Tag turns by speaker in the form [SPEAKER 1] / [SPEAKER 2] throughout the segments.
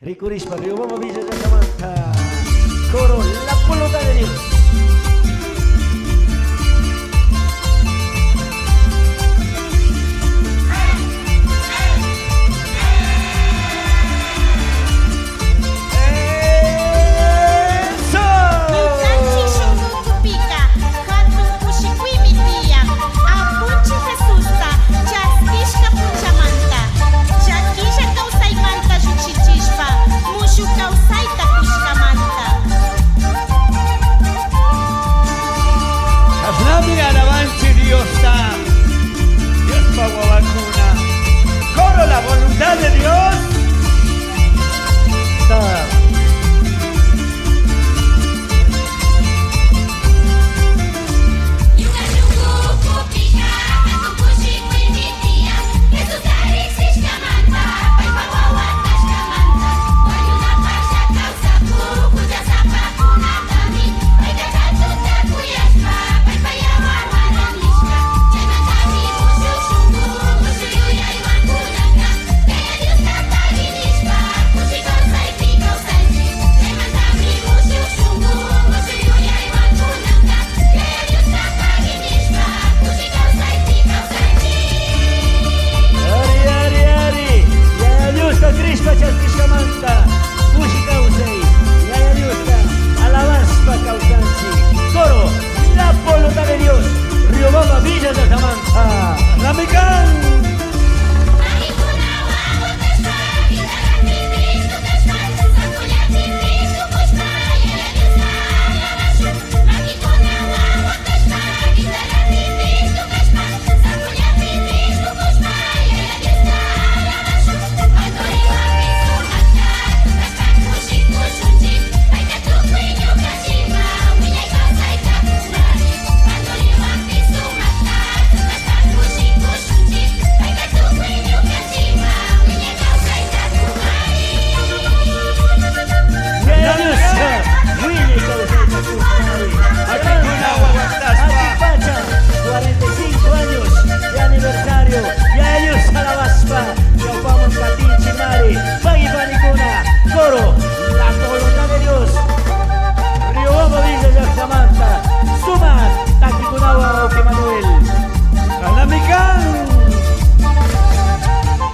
[SPEAKER 1] Ricurispa, Riobamba, Villa de Samantha. Coro, la voluntad de Dios.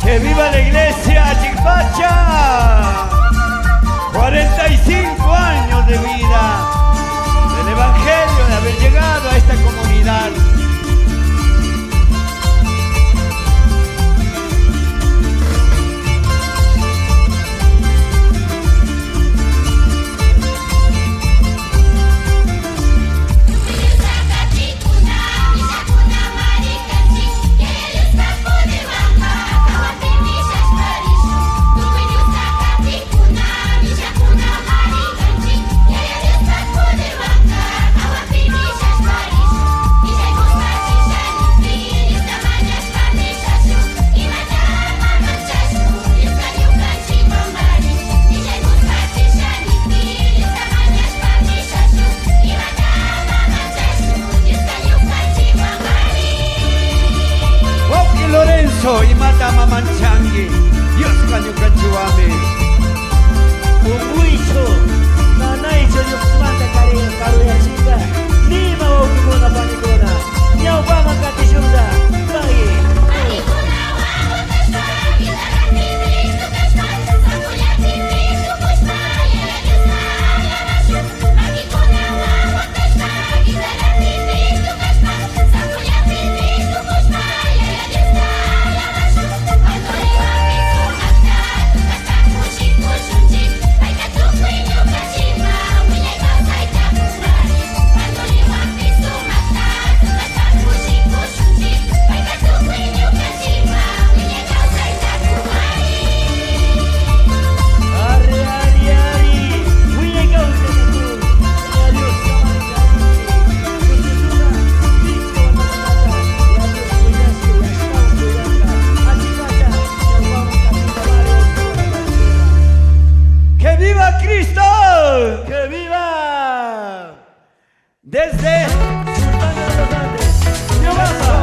[SPEAKER 2] ¡Que viva la iglesia Chipacha! 45 años de vida del Evangelio, de haber llegado a esta comunidad. Y mata mamanchangi, Dios caño cachuame.
[SPEAKER 1] Umuicho, nanaicho Dios mata caruya chica, ni ma okimona panikona, ni Obama katishunda, bagi.
[SPEAKER 2] Desde
[SPEAKER 1] Sultana de los Andes, Riobamba,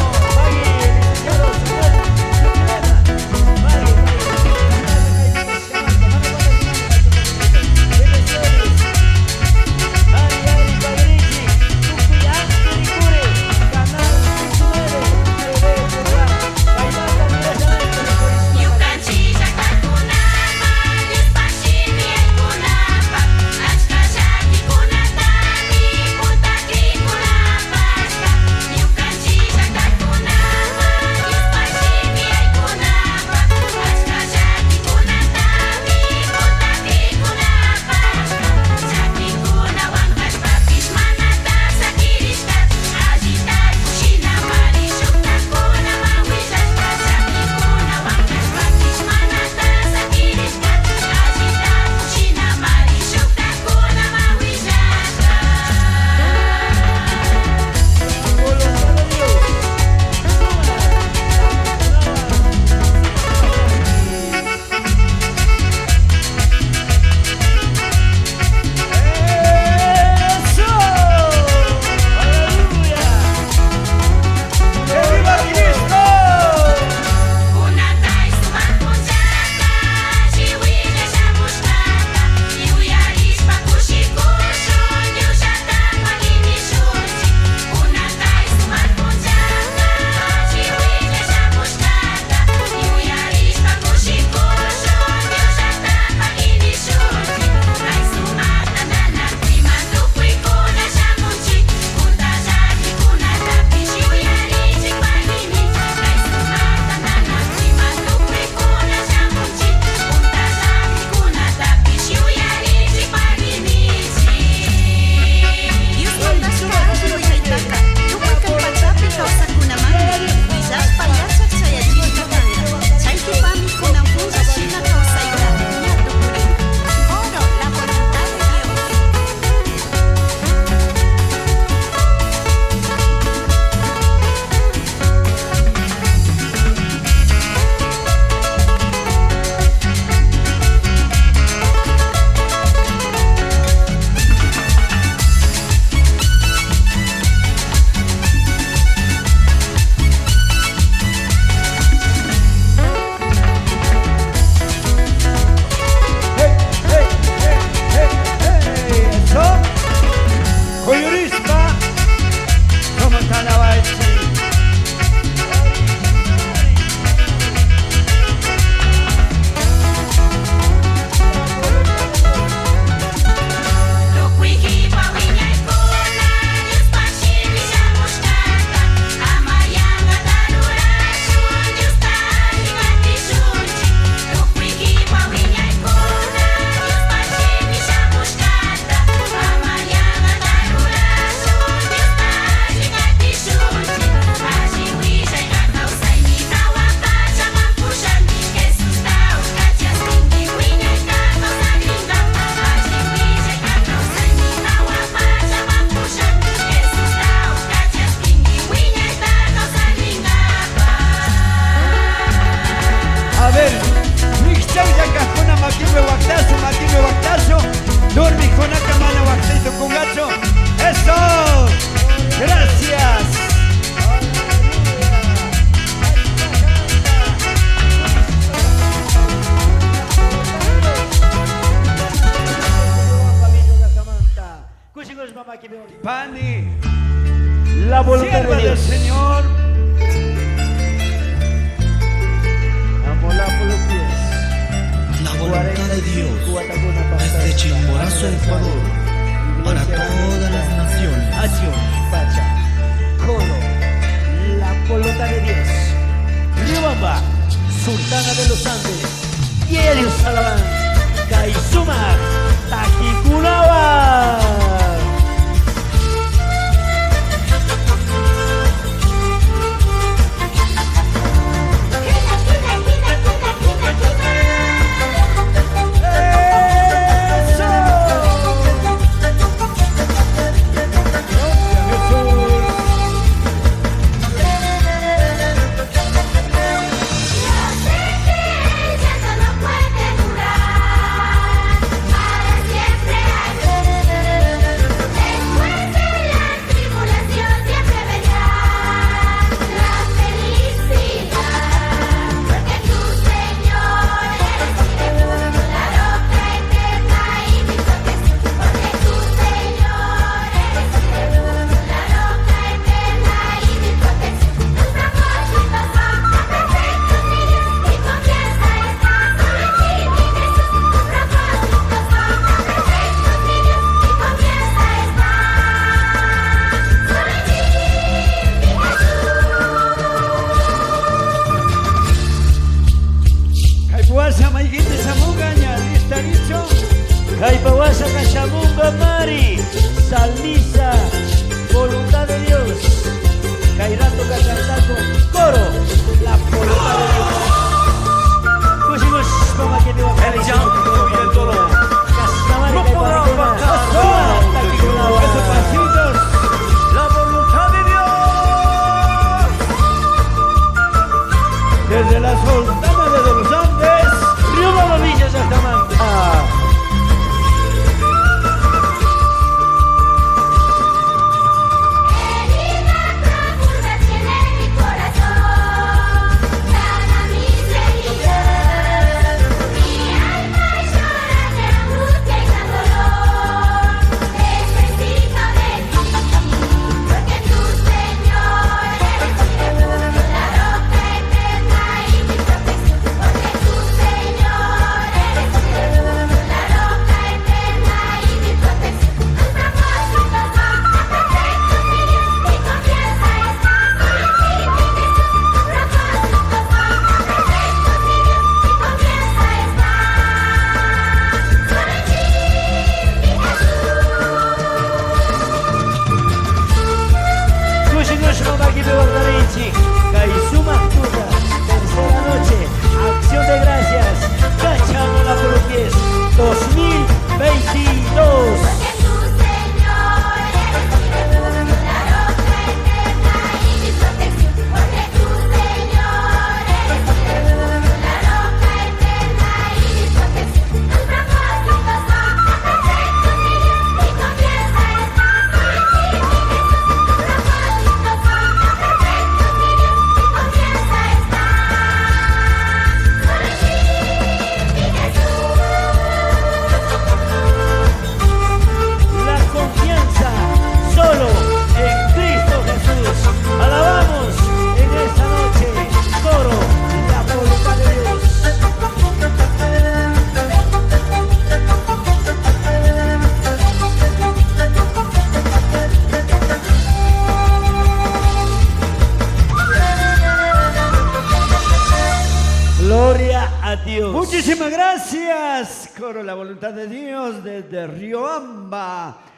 [SPEAKER 2] Pani,
[SPEAKER 1] La voluntad
[SPEAKER 2] sierva
[SPEAKER 1] de
[SPEAKER 2] del
[SPEAKER 1] Dios.
[SPEAKER 2] Señor,
[SPEAKER 1] Amolá por los pies.
[SPEAKER 3] La voluntad de Dios
[SPEAKER 1] 45
[SPEAKER 3] desde Chimborazo, Ecuador, para todas las naciones.
[SPEAKER 1] Acción, Pacha, Coro, la voluntad de Dios. Riobamba, Sultana de los Andes, Yerius Salabán, Kaizuma, Taquicunawa.
[SPEAKER 2] Caipuasa, Maiguite, Samugaña, ¿está dicho?
[SPEAKER 1] Caipawasa, Cachamunga, Mari, Salmisa, voluntad de Dios. Cairato, Cachantaco, Coro, la voluntad de Dios. Pusimos como que te va a
[SPEAKER 2] El llanto y el dolor no podrán faltar esos pasitos. La voluntad de Dios desde la Sultana de los Andes,
[SPEAKER 1] Río Villas hasta Manta. Kaizuma Tuta, tercera noche, acción de gracias, Cachamola por los pies, 2022. Gloria a Dios.
[SPEAKER 2] Muchísimas gracias, coro La Voluntad de Dios desde Riobamba.